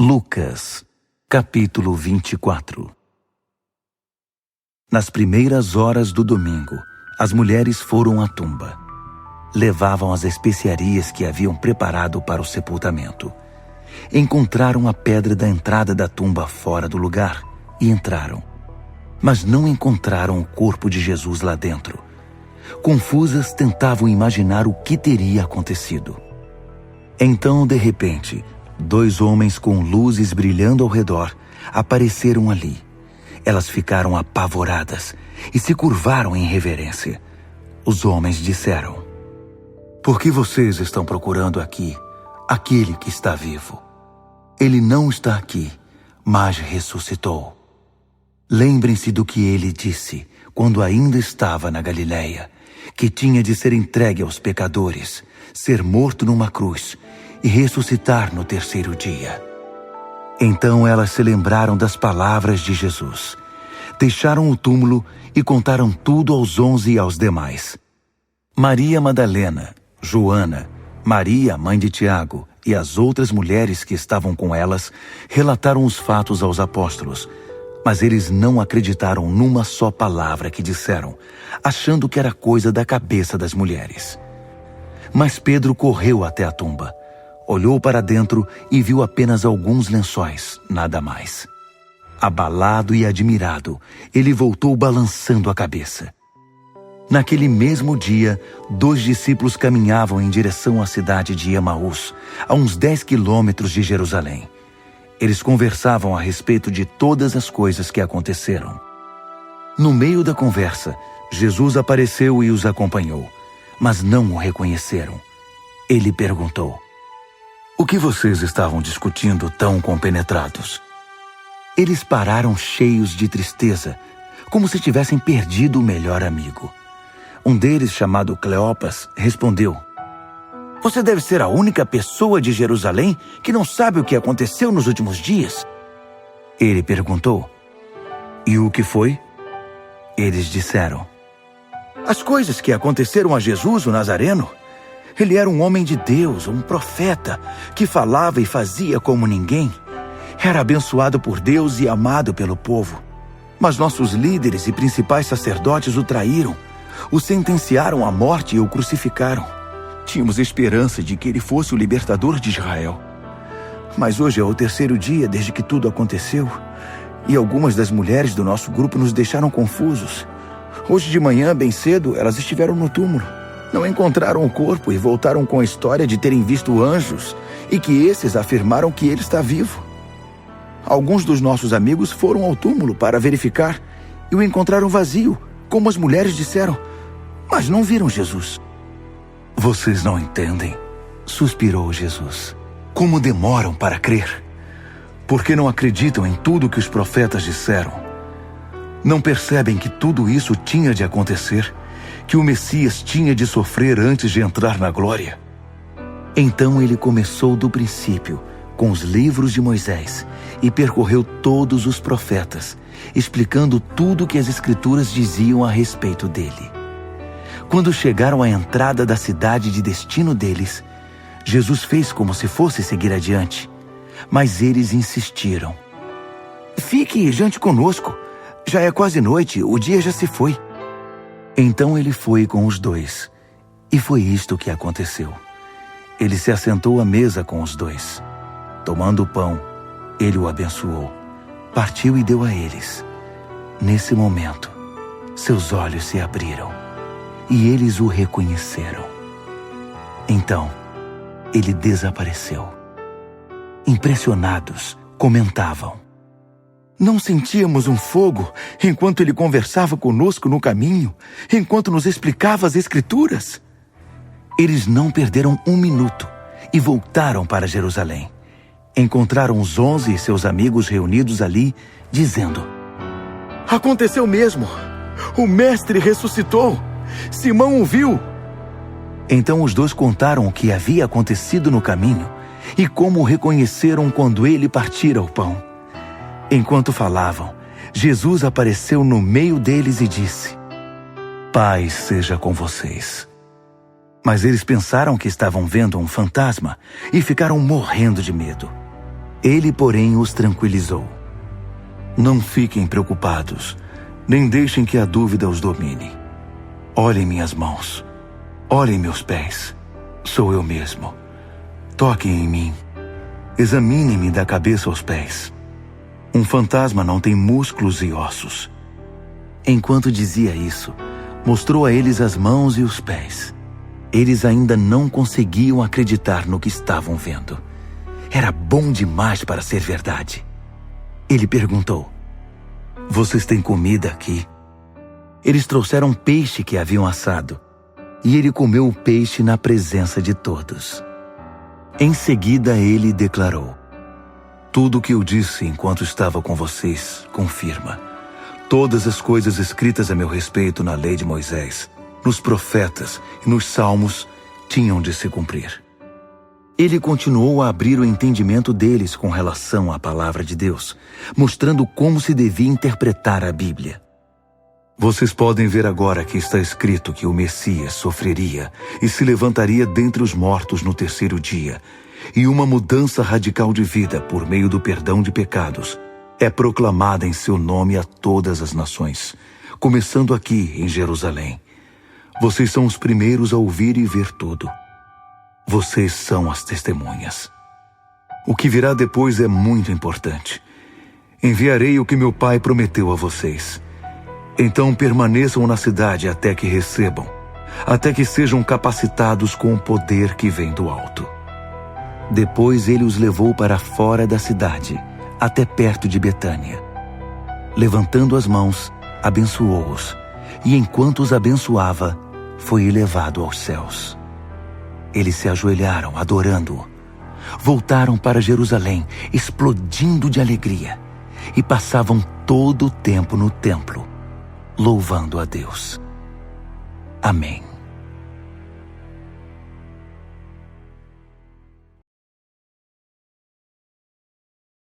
Lucas, capítulo 24. Nas primeiras horas do domingo, as mulheres foram à tumba. Levavam as especiarias que haviam preparado para o sepultamento. Encontraram a pedra da entrada da tumba fora do lugar e entraram. Mas não encontraram o corpo de Jesus lá dentro. Confusas, tentavam imaginar o que teria acontecido. Então, de repente, 2 homens com luzes brilhando ao redor apareceram ali. Elas ficaram apavoradas e se curvaram em reverência. Os homens disseram: "Por que vocês estão procurando aqui aquele que está vivo? Ele não está aqui, mas ressuscitou. Lembrem-se do que ele disse quando ainda estava na Galileia, que tinha de ser entregue aos pecadores, ser morto numa cruz e ressuscitar no 3º dia." Então elas se lembraram das palavras de Jesus. Deixaram o túmulo e contaram tudo aos 11 e aos demais. Maria Madalena, Joana, Maria, mãe de Tiago, e as outras mulheres que estavam com elas relataram os fatos aos apóstolos, mas eles não acreditaram numa só palavra que disseram, achando que era coisa da cabeça das mulheres. Mas Pedro correu até a tumba. Olhou para dentro e viu apenas alguns lençóis, nada mais. Abalado e admirado, ele voltou balançando a cabeça. Naquele mesmo dia, 2 discípulos caminhavam em direção à cidade de Emaús, a uns 10 quilômetros de Jerusalém. Eles conversavam a respeito de todas as coisas que aconteceram. No meio da conversa, Jesus apareceu e os acompanhou, mas não o reconheceram. Ele perguntou: "O que vocês estavam discutindo tão compenetrados?" Eles pararam cheios de tristeza, como se tivessem perdido o melhor amigo. Um deles, chamado Cleopas, respondeu: "Você deve ser a única pessoa de Jerusalém que não sabe o que aconteceu nos últimos dias." Ele perguntou: "E o que foi?" Eles disseram: "As coisas que aconteceram a Jesus, o Nazareno. Ele era um homem de Deus, um profeta, que falava e fazia como ninguém. Era abençoado por Deus e amado pelo povo. Mas nossos líderes e principais sacerdotes o traíram, o sentenciaram à morte e o crucificaram. Tínhamos esperança de que ele fosse o libertador de Israel. Mas hoje é o 3º dia desde que tudo aconteceu, e algumas das mulheres do nosso grupo nos deixaram confusos. Hoje de manhã, bem cedo, elas estiveram no túmulo. Não encontraram o corpo e voltaram com a história de terem visto anjos e que esses afirmaram que ele está vivo. Alguns dos nossos amigos foram ao túmulo para verificar e o encontraram vazio, como as mulheres disseram, mas não viram Jesus." "Vocês não entendem", suspirou Jesus. "Como demoram para crer? Porque não acreditam em tudo que os profetas disseram? Não percebem que tudo isso tinha de acontecer? Que o Messias tinha de sofrer antes de entrar na glória?" Então ele começou do princípio, com os livros de Moisés, e percorreu todos os profetas, explicando tudo o que as Escrituras diziam a respeito dele. Quando chegaram à entrada da cidade de destino deles, Jesus fez como se fosse seguir adiante, mas eles insistiram: "Fique e jante conosco. Já é quase noite, o dia já se foi." Então ele foi com os 2, e foi isto que aconteceu. Ele se assentou à mesa com os 2. Tomando o pão, ele o abençoou, partiu e deu a eles. Nesse momento, seus olhos se abriram, e eles o reconheceram. Então, ele desapareceu. Impressionados, comentavam: "Não sentíamos um fogo enquanto ele conversava conosco no caminho, enquanto nos explicava as Escrituras?" Eles não perderam um minuto e voltaram para Jerusalém. Encontraram os 11 e seus amigos reunidos ali, dizendo: "Aconteceu mesmo! O Mestre ressuscitou! Simão o viu!" Então os 2 contaram o que havia acontecido no caminho e como o reconheceram quando ele partira o pão. Enquanto falavam, Jesus apareceu no meio deles e disse: "Paz seja com vocês." Mas eles pensaram que estavam vendo um fantasma e ficaram morrendo de medo. Ele, porém, os tranquilizou. Não fiquem preocupados, nem deixem que a dúvida os domine. Olhem minhas mãos, olhem meus pés. Sou eu mesmo. Toquem em mim. Examinem-me da cabeça aos pés. Um fantasma não tem músculos e ossos. Enquanto dizia isso, mostrou a eles as mãos e os pés. Eles ainda não conseguiam acreditar no que estavam vendo. Era bom demais para ser verdade. Ele perguntou: "Vocês têm comida aqui?" Eles trouxeram peixe que haviam assado, e ele comeu o peixe na presença de todos. Em seguida ele declarou: "Tudo o que eu disse enquanto estava com vocês confirma. Todas as coisas escritas a meu respeito na lei de Moisés, nos profetas e nos salmos tinham de se cumprir." Ele continuou a abrir o entendimento deles com relação à palavra de Deus, mostrando como se devia interpretar a Bíblia. Vocês podem ver agora que está escrito que o Messias sofreria e se levantaria dentre os mortos no terceiro dia, e uma mudança radical de vida por meio do perdão de pecados é proclamada em seu nome a todas as nações, começando aqui em Jerusalém. Vocês são os primeiros a ouvir e ver tudo. Vocês são as testemunhas. O que virá depois é muito importante. Enviarei o que meu Pai prometeu a vocês. Então permaneçam na cidade até que recebam, até que sejam capacitados com o poder que vem do alto. Depois ele os levou para fora da cidade, até perto de Betânia. Levantando as mãos, abençoou-os, e enquanto os abençoava, foi elevado aos céus. Eles se ajoelharam, adorando-o. Voltaram para Jerusalém, explodindo de alegria, e passavam todo o tempo no templo, louvando a Deus. Amém.